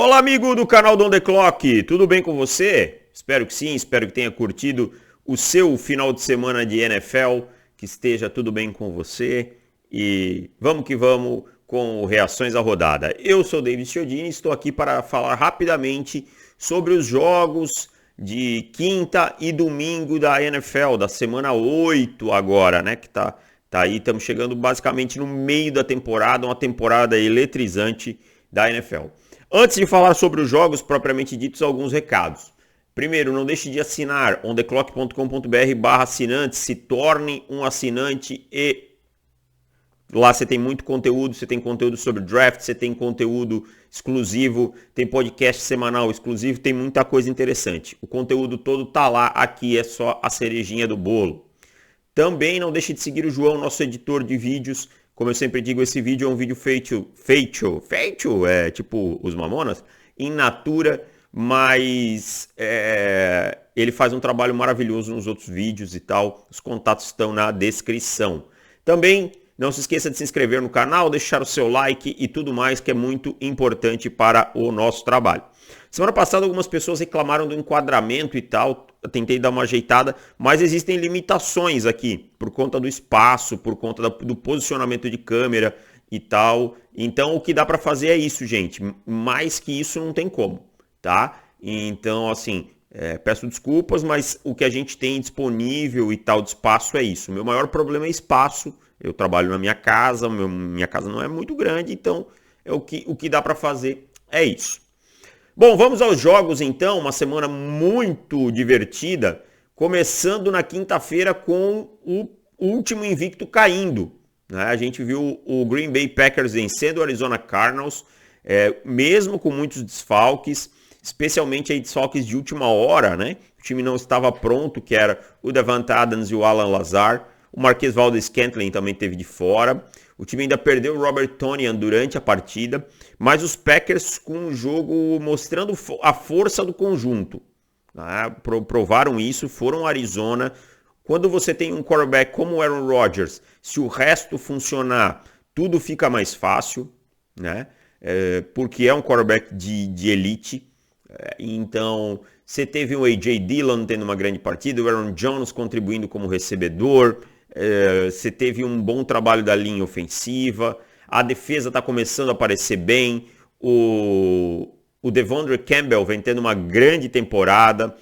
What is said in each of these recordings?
Olá, amigo do canal do On The Clock, tudo bem com você? Espero que sim, espero que tenha curtido o seu final de semana de NFL, que esteja tudo bem com você e vamos que vamos com reações à rodada. Eu sou David Chiodini e estou aqui para falar rapidamente sobre os jogos de quinta e domingo da NFL, da semana 8 agora, né, que tá aí, estamos chegando basicamente no meio da temporada, uma temporada eletrizante da NFL. Antes de falar sobre os jogos propriamente ditos, alguns recados. Primeiro, não deixe de assinar ontheclock.com.br/assinante, se torne um assinante e lá você tem muito conteúdo, você tem conteúdo sobre draft, você tem conteúdo exclusivo, tem podcast semanal exclusivo, tem muita coisa interessante. O conteúdo todo tá lá, aqui é só a cerejinha do bolo. Também não deixe de seguir o João, nosso editor de vídeos. Como eu sempre digo, esse vídeo é um vídeo feito, é tipo os Mamonas, in natura, mas ele faz um trabalho maravilhoso nos outros vídeos e tal. Os contatos estão na descrição. Também não se esqueça de se inscrever no canal, deixar o seu like e tudo mais, que é muito importante para o nosso trabalho. Semana passada algumas pessoas reclamaram do enquadramento e tal, eu tentei dar uma ajeitada, mas existem limitações aqui, por conta do espaço, por conta do posicionamento de câmera e tal. Então o que dá para fazer é isso, gente, mais que isso não tem como, tá? Então assim, peço desculpas, mas o que a gente tem disponível e tal de espaço é isso. O meu maior problema é espaço, eu trabalho na minha casa, minha casa não é muito grande, então o que dá para fazer é isso. Bom, vamos aos jogos então, uma semana muito divertida, começando na quinta-feira com o último invicto caindo, né? A gente viu o Green Bay Packers vencendo o Arizona Cardinals, mesmo com muitos desfalques, especialmente aí desfalques de última hora, né? O time não estava pronto, que era o Davante Adams e o Alan Lazar, o Marquez Valdes-Scantling também teve de fora. O time ainda perdeu o Robert Tonyan durante a partida, mas os Packers com o jogo mostrando a força do conjunto, né? Provaram isso, foram ao Arizona. Quando você tem um quarterback como o Aaron Rodgers, se o resto funcionar, tudo fica mais fácil, né? Porque é um quarterback de elite. Então, você teve o A.J. Dillon tendo uma grande partida, o Aaron Jones contribuindo como recebedor. Você teve um bom trabalho da linha ofensiva, a defesa está começando a aparecer bem, o Devondre Campbell vem tendo uma grande temporada,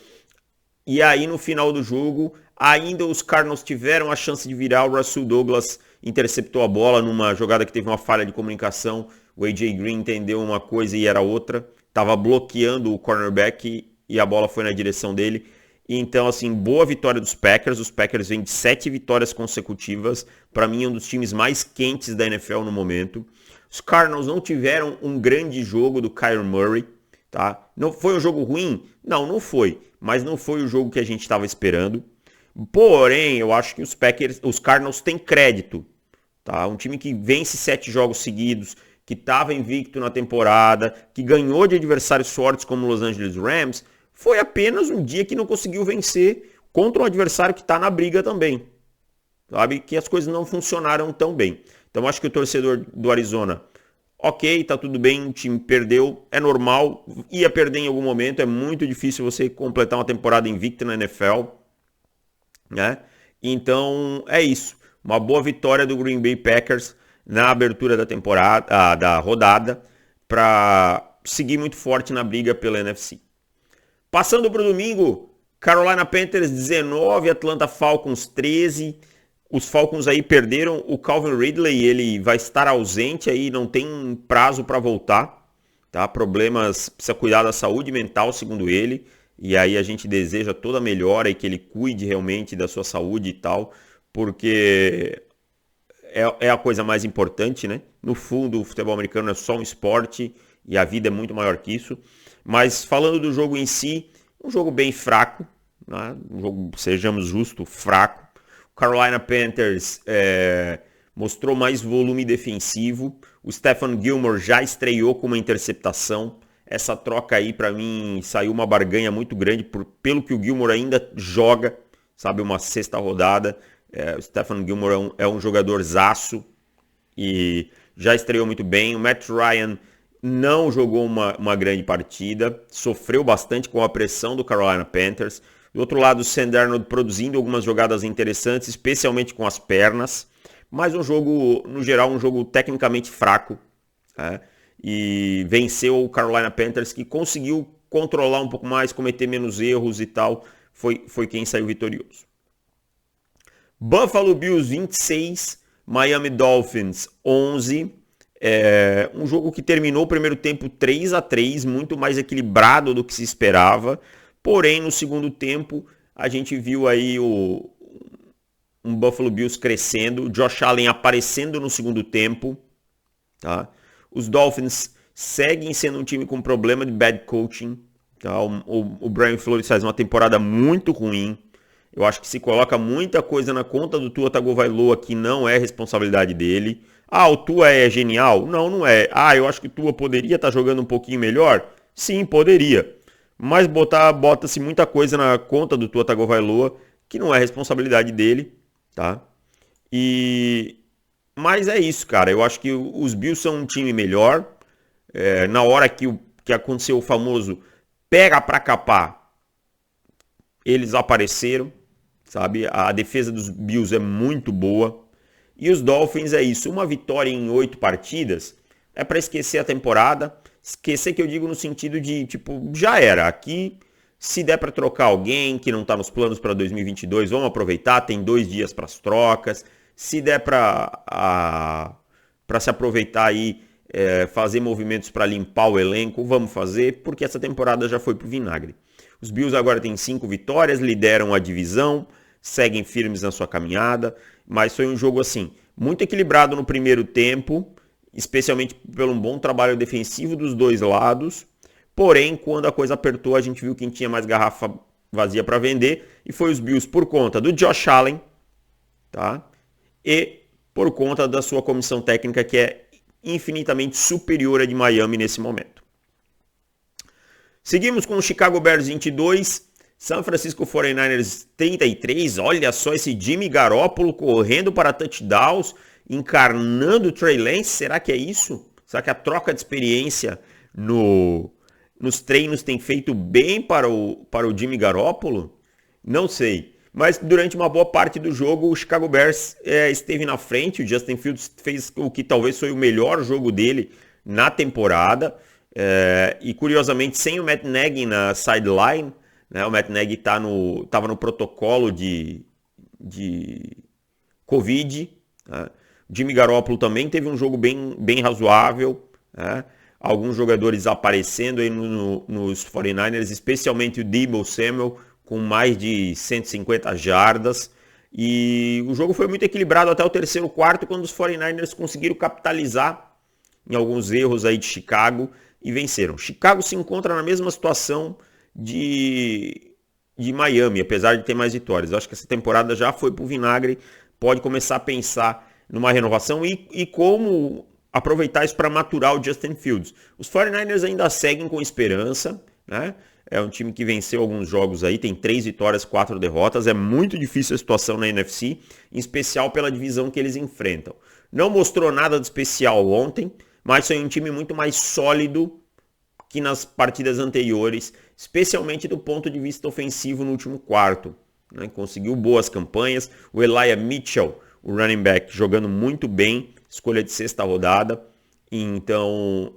e aí no final do jogo, ainda os Cardinals tiveram a chance de virar, o Russell Douglas interceptou a bola numa jogada que teve uma falha de comunicação, o A.J. Green entendeu uma coisa e era outra, estava bloqueando o cornerback e a bola foi na direção dele. Então, assim, boa vitória dos Packers. Os Packers vêm de 7 vitórias consecutivas. Para mim, é um dos times mais quentes da NFL no momento. Os Cardinals não tiveram um grande jogo do Kyler Murray, tá? Não foi um jogo ruim? Não foi. Mas não foi o jogo que a gente estava esperando. Porém, eu acho que os Cardinals têm crédito, tá? Um time que vence 7 jogos seguidos, que estava invicto na temporada, que ganhou de adversários fortes como os Los Angeles Rams, foi apenas um dia que não conseguiu vencer contra um adversário que está na briga também. Sabe? Que as coisas não funcionaram tão bem. Então acho que o torcedor do Arizona, ok, tá tudo bem, o time perdeu, é normal, ia perder em algum momento, é muito difícil você completar uma temporada invicta na NFL, né? Então é isso. Uma boa vitória do Green Bay Packers na abertura da temporada, da rodada, para seguir muito forte na briga pela NFC. Passando para o domingo, Carolina Panthers 19, Atlanta Falcons 13. Os Falcons aí perderam o Calvin Ridley, ele vai estar ausente aí, não tem prazo para voltar, tá? Problemas, precisa cuidar da saúde mental, segundo ele. E aí a gente deseja toda a melhora e que ele cuide realmente da sua saúde e tal, porque é a coisa mais importante, né? No fundo, o futebol americano é só um esporte e a vida é muito maior que isso. Mas falando do jogo em si, um jogo bem fraco, né? Um jogo, sejamos justos, fraco. O Carolina Panthers mostrou mais volume defensivo. O Stephon Gilmore já estreou com uma interceptação. Essa troca aí, para mim, saiu uma barganha muito grande pelo que o Gilmore ainda joga, sabe, uma sexta rodada. O Stephon Gilmore é um jogador zaço e já estreou muito bem. O Matt Ryan não jogou uma grande partida, sofreu bastante com a pressão do Carolina Panthers. Do outro lado, o Sam Darnold produzindo algumas jogadas interessantes, especialmente com as pernas, mas um jogo, no geral, um jogo tecnicamente fraco, né? E venceu o Carolina Panthers, que conseguiu controlar um pouco mais, cometer menos erros e tal, foi quem saiu vitorioso. Buffalo Bills 26, Miami Dolphins 11. Um jogo que terminou o primeiro tempo 3-3, muito mais equilibrado do que se esperava. Porém, no segundo tempo, a gente viu aí um Buffalo Bills crescendo, Josh Allen aparecendo no segundo tempo. Tá? Os Dolphins seguem sendo um time com problema de bad coaching. Tá? O Brian Flores faz uma temporada muito ruim. Eu acho que se coloca muita coisa na conta do Tua Tagovailoa que não é responsabilidade dele. O Tua é genial? Não, não é. Eu acho que o Tua poderia estar jogando um pouquinho melhor? Sim, poderia. Mas bota-se muita coisa na conta do Tua Tagovailoa que não é responsabilidade dele, tá? Mas é isso, cara. Eu acho que os Bills são um time melhor. Na hora que aconteceu o famoso pega pra capar, eles apareceram, sabe? A defesa dos Bills é muito boa. E os Dolphins é isso. Uma vitória em 8 partidas é para esquecer a temporada. Esquecer que eu digo no sentido de, tipo, já era. Aqui, se der para trocar alguém que não está nos planos para 2022, vamos aproveitar. Tem 2 dias para as trocas. Se der para se aproveitar aí, fazer movimentos para limpar o elenco, vamos fazer, porque essa temporada já foi pro vinagre. Os Bills agora têm 5 vitórias, lideram a divisão, seguem firmes na sua caminhada, mas foi um jogo assim, muito equilibrado no primeiro tempo, especialmente pelo um bom trabalho defensivo dos dois lados. Porém, quando a coisa apertou, a gente viu quem tinha mais garrafa vazia para vender, e foi os Bills por conta do Josh Allen, tá? E por conta da sua comissão técnica, que é infinitamente superior à de Miami nesse momento. Seguimos com o Chicago Bears 22, San Francisco 49ers 33. Olha só esse Jimmy Garoppolo correndo para touchdowns, encarnando o Trey Lance. Será que é isso? Será que a troca de experiência nos treinos tem feito bem para o Jimmy Garoppolo? Não sei. Mas durante uma boa parte do jogo, o Chicago Bears esteve na frente. O Justin Fields fez o que talvez foi o melhor jogo dele na temporada. E curiosamente, sem o Matt Nagy na sideline, né? O Matt Nagy estava no protocolo de Covid. Né? O Jimmy Garoppolo também teve um jogo bem razoável. Né? Alguns jogadores aparecendo aí nos 49ers, especialmente o Deebo Samuel, com mais de 150 jardas. E o jogo foi muito equilibrado até o terceiro quarto, quando os 49ers conseguiram capitalizar em alguns erros aí de Chicago e venceram. Chicago se encontra na mesma situação de Miami, apesar de ter mais vitórias. Eu acho que essa temporada já foi pro vinagre, pode começar a pensar numa renovação e como aproveitar isso para maturar o Justin Fields. Os 49ers ainda seguem com esperança, né? É um time que venceu alguns jogos aí, tem 3 vitórias, 4 derrotas. É muito difícil a situação na NFC, em especial pela divisão que eles enfrentam. Não mostrou nada de especial ontem, mas foi um time muito mais sólido que nas partidas anteriores, especialmente do ponto de vista ofensivo no último quarto. Né? Conseguiu boas campanhas. O Elijah Mitchell, o running back, jogando muito bem, escolha de 6ª rodada. Então,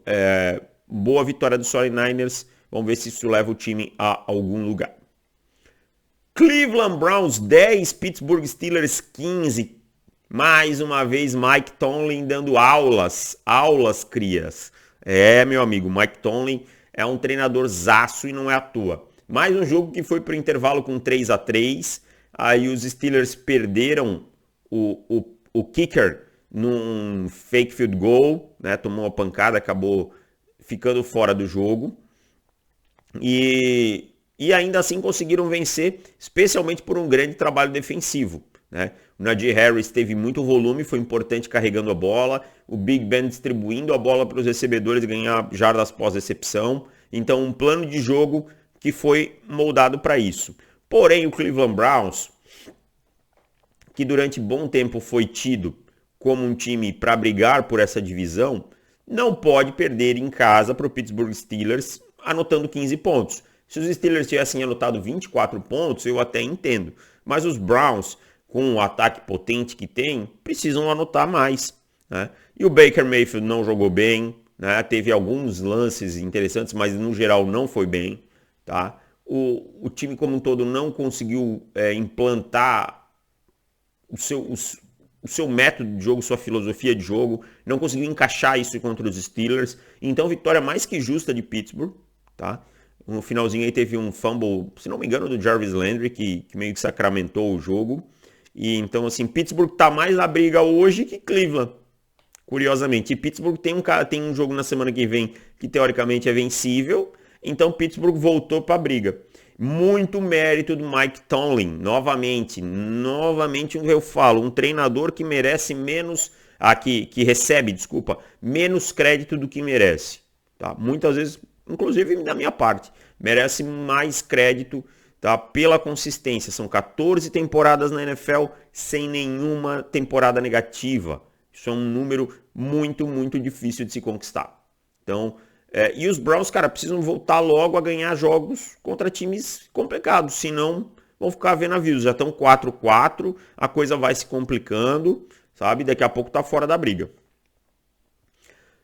boa vitória dos 49ers. Vamos ver se isso leva o time a algum lugar. Cleveland Browns 10, Pittsburgh Steelers 15. Mais uma vez Mike Tomlin dando aulas crias. Meu amigo, Mike Tomlin é um treinador zaço e não é à toa. Mais um jogo que foi para o intervalo com 3-3. Aí os Steelers perderam o kicker num fake field goal, né? Tomou uma pancada, acabou ficando fora do jogo. E ainda assim conseguiram vencer, especialmente por um grande trabalho defensivo. Né? O Najee Harris teve muito volume, foi importante carregando a bola. O Big Ben distribuindo a bola para os recebedores ganhar jardas pós-recepção. Então um plano de jogo que foi moldado para isso. Porém o Cleveland Browns, que durante bom tempo foi tido como um time para brigar por essa divisão, não pode perder em casa para o Pittsburgh Steelers anotando 15 pontos. Se os Steelers tivessem anotado 24 pontos, eu até entendo. Mas os Browns, com o ataque potente que tem, precisam anotar mais, né? E o Baker Mayfield não jogou bem, né? Teve alguns lances interessantes, mas no geral não foi bem, tá? O time como um todo não conseguiu implantar o seu método de jogo, sua filosofia de jogo, não conseguiu encaixar isso contra os Steelers. Então, vitória mais que justa de Pittsburgh, tá? No finalzinho aí teve um fumble, se não me engano, do Jarvis Landry, que meio que sacramentou o jogo. E então, assim, Pittsburgh tá mais na briga hoje que Cleveland, curiosamente. E Pittsburgh tem um jogo na semana que vem que teoricamente é vencível, então Pittsburgh voltou para a briga. Muito mérito do Mike Tomlin, novamente eu falo, um treinador que merece menos, que recebe, menos crédito do que merece, tá? Muitas vezes, inclusive da minha parte, merece mais crédito, tá? Pela consistência. São 14 temporadas na NFL sem nenhuma temporada negativa. Isso é um número muito, muito difícil de se conquistar. Então, e os Browns, cara, precisam voltar logo a ganhar jogos contra times complicados, senão vão ficar vendo navios. Já estão 4-4, a coisa vai se complicando, sabe? Daqui a pouco tá fora da briga.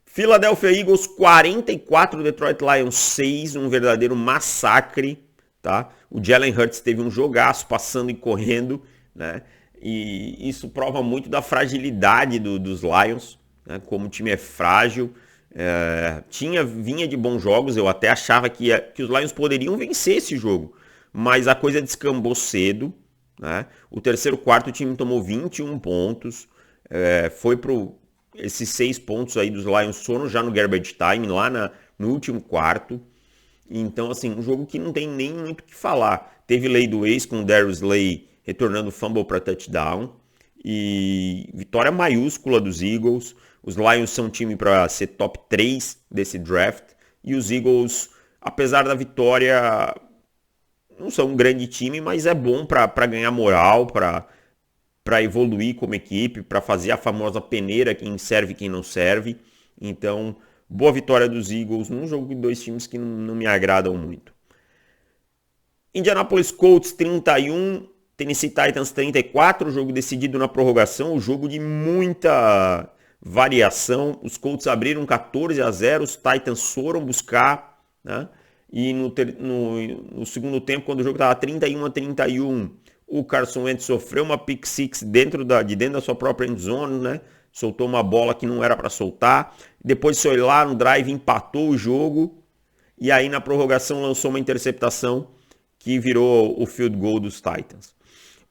Philadelphia Eagles 44, Detroit Lions 6, um verdadeiro massacre, tá? O Jalen Hurts teve um jogaço passando e correndo, né? E isso prova muito da fragilidade dos Lions, né? Como o time é frágil. Vinha de bons jogos, eu até achava que os Lions poderiam vencer esse jogo, mas a coisa descambou cedo, né? O terceiro quarto o time tomou 21 pontos, foi pro esses 6 pontos aí dos Lions foram já no garbage time, lá no último quarto. Então, assim, um jogo que não tem nem muito o que falar. Teve lei do ex com o Darius Slay retornando fumble para touchdown. E vitória maiúscula dos Eagles. Os Lions são um time para ser top 3 desse draft. E os Eagles, apesar da vitória, não são um grande time, mas é bom para ganhar moral, para evoluir como equipe, para fazer a famosa peneira, quem serve e quem não serve. Então, boa vitória dos Eagles num jogo de dois times que não me agradam muito. Indianapolis Colts 31, Tennessee Titans 34, jogo decidido na prorrogação, um jogo de muita variação. Os Colts abriram 14-0, os Titans foram buscar, né? E no segundo tempo, quando o jogo estava 31-31, o Carson Wentz sofreu uma pick six de dentro da sua própria end zone, né? Soltou uma bola que não era para soltar. Depois foi lá no drive, empatou o jogo. E aí na prorrogação lançou uma interceptação que virou o field goal dos Titans.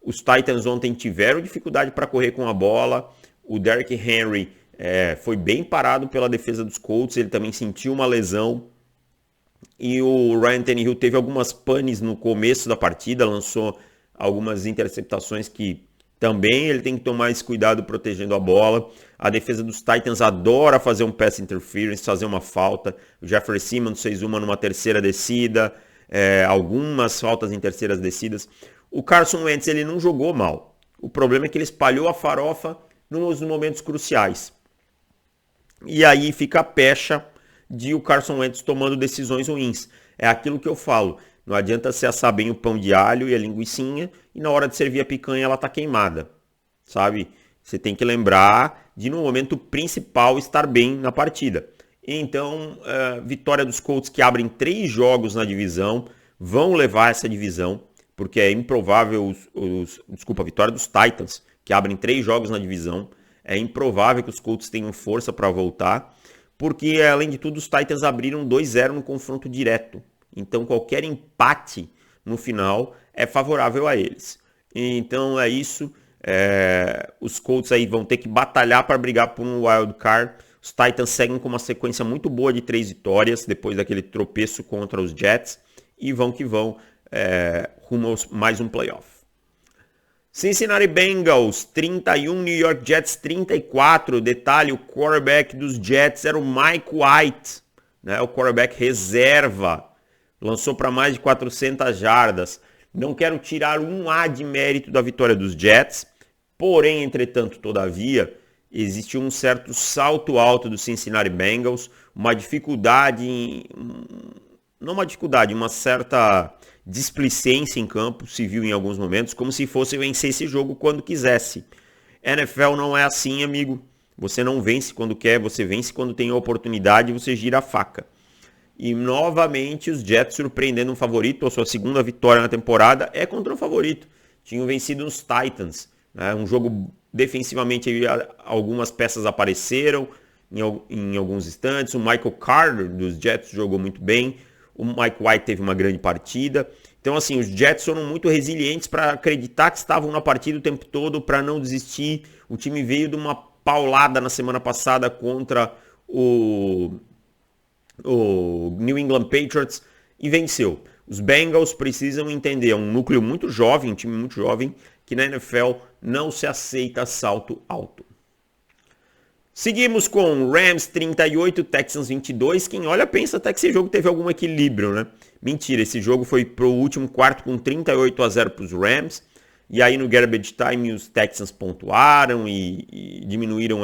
Os Titans ontem tiveram dificuldade para correr com a bola. O Derrick Henry foi bem parado pela defesa dos Colts. Ele também sentiu uma lesão. E o Ryan Tannehill teve algumas panes no começo da partida. Lançou algumas interceptações que também ele tem que tomar esse cuidado protegendo a bola. A defesa dos Titans adora fazer um pass interference, fazer uma falta. O Jeffrey Simmons fez uma numa terceira descida, algumas faltas em terceiras descidas. O Carson Wentz ele não jogou mal. O problema é que ele espalhou a farofa nos momentos cruciais. E aí fica a pecha de o Carson Wentz tomando decisões ruins. É aquilo que eu falo. Não adianta você assar bem o pão de alho e a linguicinha e na hora de servir a picanha ela tá queimada, sabe? Você tem que lembrar de no momento principal estar bem na partida. Então, vitória dos Colts que abrem 3 jogos na divisão, vão levar essa divisão, porque é improvável, vitória dos Titans que abrem 3 jogos na divisão, é improvável que os Colts tenham força para voltar, porque além de tudo os Titans abriram 2-0 no confronto direto. Então qualquer empate no final é favorável a eles. Então é isso. Os Colts aí vão ter que batalhar para brigar por um wild card. Os Titans seguem com uma sequência muito boa de 3 vitórias depois daquele tropeço contra os Jets. E vão que vão rumo a mais um playoff. Cincinnati Bengals 31, New York Jets 34. Detalhe, o quarterback dos Jets era o Mike White, né? O quarterback reserva. Lançou para mais de 400 jardas. Não quero tirar um A de mérito da vitória dos Jets. Porém, entretanto, todavia, existiu um certo salto alto do Cincinnati Bengals, uma dificuldade, não uma dificuldade, uma certa displicência em campo se viu em alguns momentos, como se fosse vencer esse jogo quando quisesse. NFL não é assim, amigo. Você não vence quando quer, você vence quando tem a oportunidade e você gira a faca. E novamente os Jets surpreendendo um favorito, a sua segunda vitória na temporada é contra um favorito. Tinham vencido os Titans, né? Um jogo defensivamente, algumas peças apareceram em alguns instantes. O Michael Carter dos Jets jogou muito bem. O Mike White teve uma grande partida. Então, assim, os Jets foram muito resilientes para acreditar que estavam na partida o tempo todo, para não desistir. O time veio de uma paulada na semana passada contra o New England Patriots e venceu. Os Bengals precisam entender, é um núcleo muito jovem, um time muito jovem, que na NFL não se aceita salto alto. Seguimos com Rams 38, Texans 22. Quem olha pensa até que esse jogo teve algum equilíbrio, né? Mentira, esse jogo foi pro último quarto com 38-0 para os Rams. E aí no garbage time os Texans pontuaram e diminuíram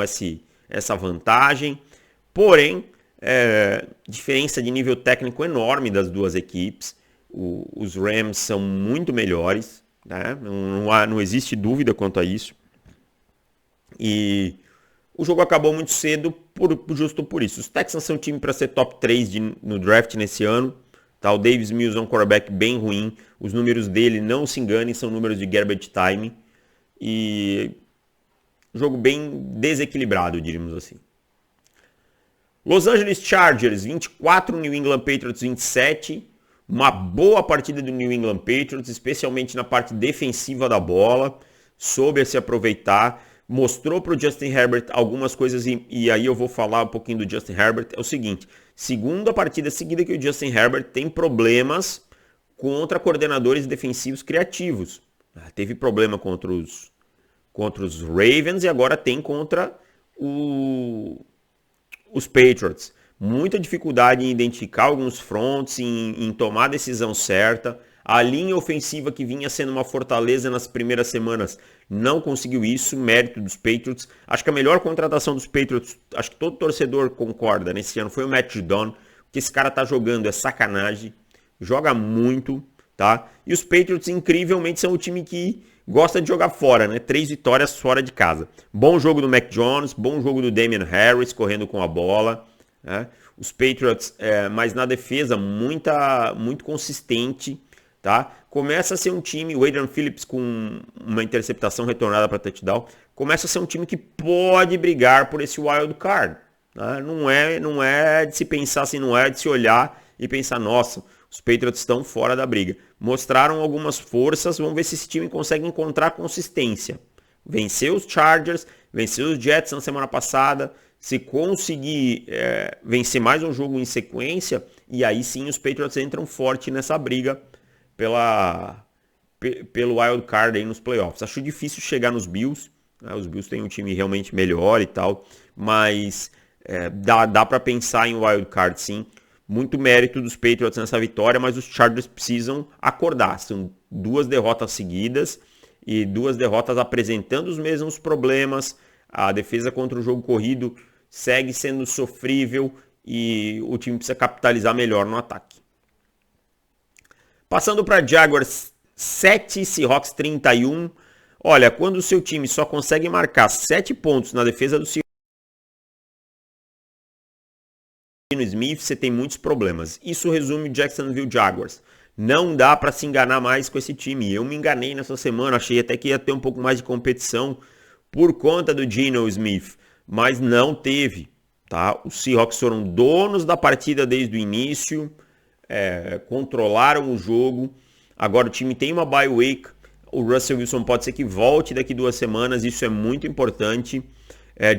essa vantagem. Porém, diferença de nível técnico enorme das duas equipes. Os Rams são muito melhores, né? Não existe dúvida quanto a isso. E o jogo acabou muito cedo justo por isso. Os Texans são um time para ser top 3 no draft nesse ano. Tá? O Davis Mills é um quarterback bem ruim. Os números dele, não se enganem, são números de garbage time. E jogo bem desequilibrado, diríamos assim. Los Angeles Chargers 24, New England Patriots 27. Uma boa partida do New England Patriots, especialmente na parte defensiva da bola. Soube se aproveitar. Mostrou para o Justin Herbert algumas coisas e aí eu vou falar um pouquinho do Justin Herbert. É o seguinte, segunda partida seguida que o Justin Herbert tem problemas contra coordenadores defensivos criativos. Teve problema contra os Ravens e agora tem contra os Patriots. Muita dificuldade em identificar alguns fronts, em tomar a decisão certa. A linha ofensiva que vinha sendo uma fortaleza nas primeiras semanas não conseguiu isso, mérito dos Patriots. Acho que a melhor contratação dos Patriots, acho que todo torcedor concorda nesse ano, foi o Matt Judon. O que esse cara tá jogando é sacanagem, joga muito, tá? E os Patriots, incrivelmente, são o time que gosta de jogar fora, né? 3 vitórias fora de casa. Bom jogo do Mac Jones, bom jogo do Damian Harris correndo com a bola, né? Os Patriots, mas na defesa, muito consistente, tá? Começa a ser um time, o Adrian Phillips com uma interceptação retornada para touchdown, começa a ser um time que pode brigar por esse wild card. Tá? Não é de se pensar assim, não é de se olhar e pensar, nossa, os Patriots estão fora da briga. Mostraram algumas forças, vamos ver se esse time consegue encontrar consistência. Venceu os Chargers, venceu os Jets na semana passada, se conseguir vencer mais um jogo em sequência, e aí sim os Patriots entram forte nessa briga pelo wild card aí nos playoffs. Acho difícil chegar nos Bills, né? Os Bills têm um time realmente melhor e tal, mas dá para pensar em wild card sim. Muito mérito dos Patriots nessa vitória, mas os Chargers precisam acordar. São 2 derrotas seguidas e 2 derrotas apresentando os mesmos problemas. A defesa contra o jogo corrido segue sendo sofrível e o time precisa capitalizar melhor no ataque. Passando para Jaguars 7, Seahawks 31. Olha, quando o seu time só consegue marcar 7 pontos na defesa do Seahawks, Smith, você tem muitos problemas. Isso resume o Jacksonville Jaguars. Não dá para se enganar mais com esse time. Eu me enganei nessa semana, achei até que ia ter um pouco mais de competição por conta do Geno Smith, mas não teve. Tá? Os Seahawks foram donos da partida desde o início, controlaram o jogo. Agora o time tem uma bye week. O Russell Wilson pode ser que volte daqui 2 semanas, isso é muito importante.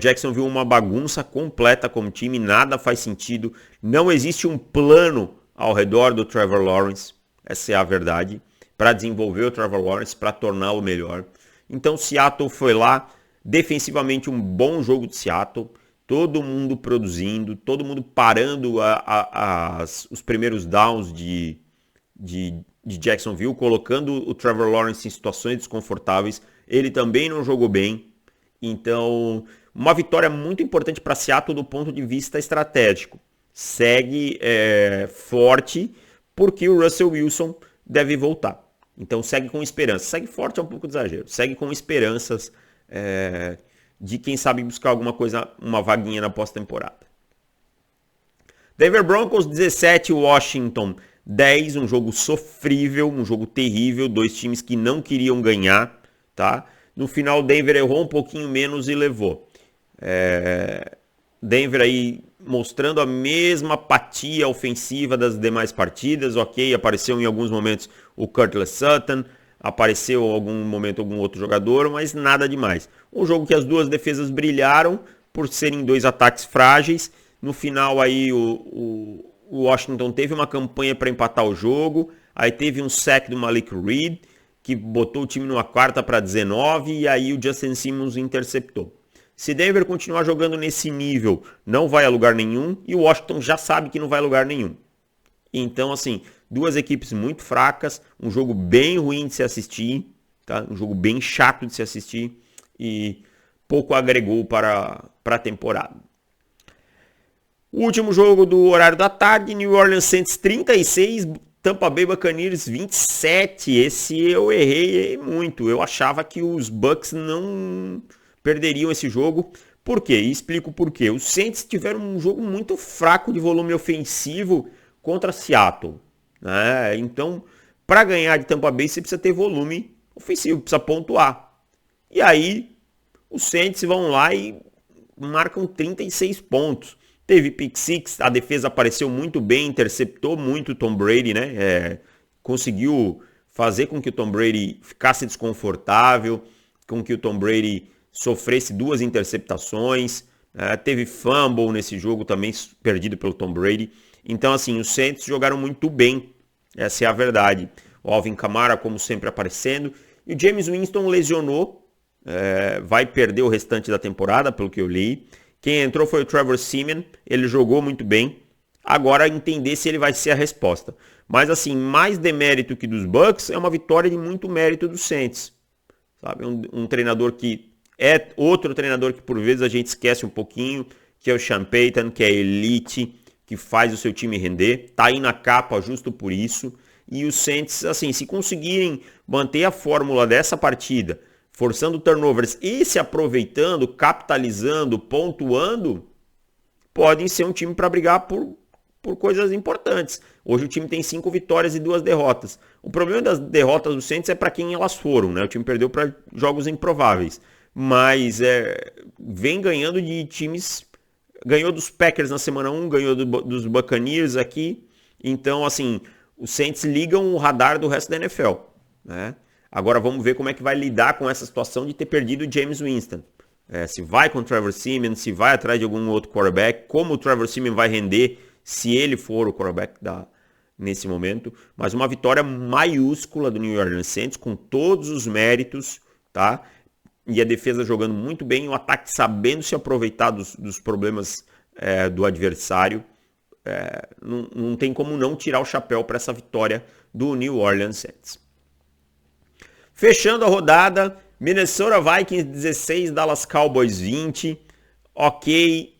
Jacksonville uma bagunça completa como time, nada faz sentido. Não existe um plano ao redor do Trevor Lawrence, essa é a verdade, para desenvolver o Trevor Lawrence, para torná-lo melhor. Então Seattle foi lá, defensivamente um bom jogo de Seattle, todo mundo produzindo, todo mundo parando os primeiros downs de Jacksonville, colocando o Trevor Lawrence em situações desconfortáveis. Ele também não jogou bem, então uma vitória muito importante para Seattle do ponto de vista estratégico. Segue forte porque o Russell Wilson deve voltar. Então segue com esperança. Segue forte é um pouco de exagero. Segue com esperanças de quem sabe buscar alguma coisa, uma vaguinha na pós-temporada. Denver Broncos 17, Washington 10, um jogo sofrível, um jogo terrível, dois times que não queriam ganhar, tá? No final, Denver errou um pouquinho menos e levou. Denver aí mostrando a mesma apatia ofensiva das demais partidas, ok, apareceu em alguns momentos o Courtland Sutton, apareceu em algum momento algum outro jogador, mas nada demais. Um jogo que as duas defesas brilharam por serem dois ataques frágeis. No final aí o Washington teve uma campanha para empatar o jogo, aí teve um sack do Malik Reed, que botou o time numa 4-19 e aí o Justin Simmons interceptou. Se Denver continuar jogando nesse nível, não vai a lugar nenhum, e o Washington já sabe que não vai a lugar nenhum. Então, assim, duas equipes muito fracas, um jogo bem ruim de se assistir, tá? Um jogo bem chato de se assistir e pouco agregou para a temporada. O último jogo do horário da tarde, New Orleans Saints 36, Tampa Bay Buccaneers 27. Esse eu errei muito. Eu achava que os Bucs não perderiam esse jogo. Por quê? E explico por quê. Os Saints tiveram um jogo muito fraco de volume ofensivo contra Seattle, né? Então, para ganhar de Tampa Bay, você precisa ter volume ofensivo, precisa pontuar. E aí, os Saints vão lá e marcam 36 pontos. Teve pick six, a defesa apareceu muito bem, interceptou muito o Tom Brady, né? Conseguiu fazer com que o Tom Brady ficasse desconfortável, com que o Tom Brady sofresse 2 interceptações. Teve fumble nesse jogo também, perdido pelo Tom Brady. Então, assim, os Saints jogaram muito bem, essa é a verdade. O Alvin Kamara, como sempre, aparecendo. E o James Winston lesionou, vai perder o restante da temporada, pelo que eu li. Quem entrou foi o Trevor Siemian, ele jogou muito bem. Agora entender se ele vai ser a resposta. Mas assim, mais demérito que dos Bucs é uma vitória de muito mérito dos Saints. Sabe? Um treinador que é outro treinador que por vezes a gente esquece um pouquinho, que é o Sean Payton, que é elite, que faz o seu time render. Tá aí na capa justo por isso. E os Saints, assim, se conseguirem manter a fórmula dessa partida, forçando turnovers e se aproveitando, capitalizando, pontuando, podem ser um time para brigar por coisas importantes. Hoje o time tem 5 vitórias e 2 derrotas. O problema das derrotas do Saints é para quem elas foram, né? O time perdeu para jogos improváveis. Mas vem ganhando de times... Ganhou dos Packers na semana 1, ganhou dos Buccaneers aqui. Então, assim, os Saints ligam o radar do resto da NFL, né? Agora vamos ver como é que vai lidar com essa situação de ter perdido o James Winston. Se vai com o Trevor Siemian, se vai atrás de algum outro quarterback, como o Trevor Siemian vai render se ele for o quarterback nesse momento. Mas uma vitória maiúscula do New Orleans Saints, com todos os méritos, tá? E a defesa jogando muito bem, o ataque sabendo se aproveitar dos problemas do adversário. Não tem como não tirar o chapéu para essa vitória do New Orleans Saints. Fechando a rodada, Minnesota Vikings 16, Dallas Cowboys 20. Ok,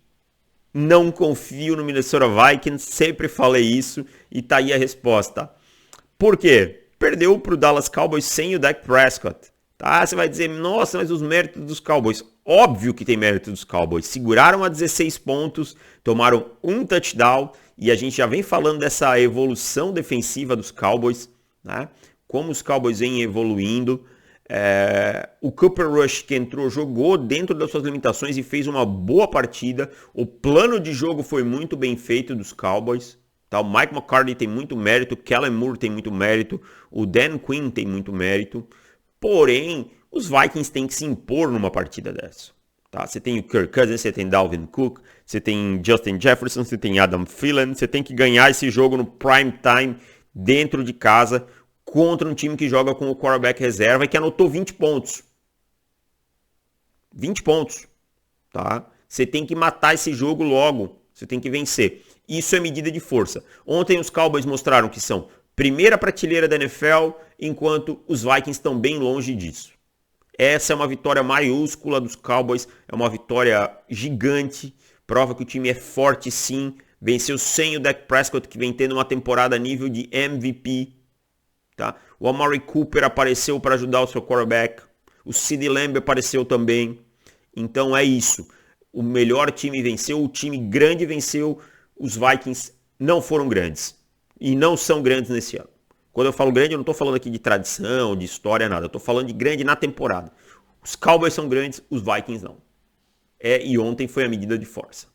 não confio no Minnesota Vikings, sempre falei isso e tá aí a resposta. Por quê? Perdeu pro Dallas Cowboys sem o Dak Prescott. Tá? Você vai dizer, nossa, mas os méritos dos Cowboys. Óbvio que tem mérito dos Cowboys. Seguraram a 16 pontos, tomaram um touchdown e a gente já vem falando dessa evolução defensiva dos Cowboys, né? Como os Cowboys vêm evoluindo. O Cooper Rush, que entrou, jogou dentro das suas limitações e fez uma boa partida. O plano de jogo foi muito bem feito dos Cowboys. Tá? O Mike McCarthy tem muito mérito, o Kellen Moore tem muito mérito, o Dan Quinn tem muito mérito. Porém, os Vikings têm que se impor numa partida dessa. Tá? Você tem o Kirk Cousins, você tem Dalvin Cook, você tem Justin Jefferson, você tem Adam Thielen. Você tem que ganhar esse jogo no prime time, dentro de casa, contra um time que joga com o quarterback reserva e que anotou 20 pontos. 20 pontos. Tá? Você tem que matar esse jogo logo. Você tem que vencer. Isso é medida de força. Ontem os Cowboys mostraram que são primeira prateleira da NFL, enquanto os Vikings estão bem longe disso. Essa é uma vitória maiúscula dos Cowboys, é uma vitória gigante, prova que o time é forte sim, venceu sem o Dak Prescott, que vem tendo uma temporada a nível de MVP. Tá? O Amari Cooper apareceu para ajudar o seu quarterback, o CeeDee Lamb apareceu também. Então é isso, o melhor time venceu, o time grande venceu, os Vikings não foram grandes e não são grandes nesse ano. Quando eu falo grande, eu não estou falando aqui de tradição, de história, nada. Eu estou falando de grande na temporada. Os Cowboys são grandes, os Vikings não. E ontem foi a medida de força.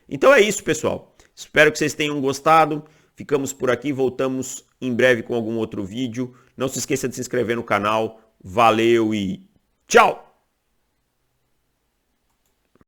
Então é isso, pessoal. Espero que vocês tenham gostado. Ficamos por aqui, voltamos em breve com algum outro vídeo. Não se esqueça de se inscrever no canal. Valeu e tchau!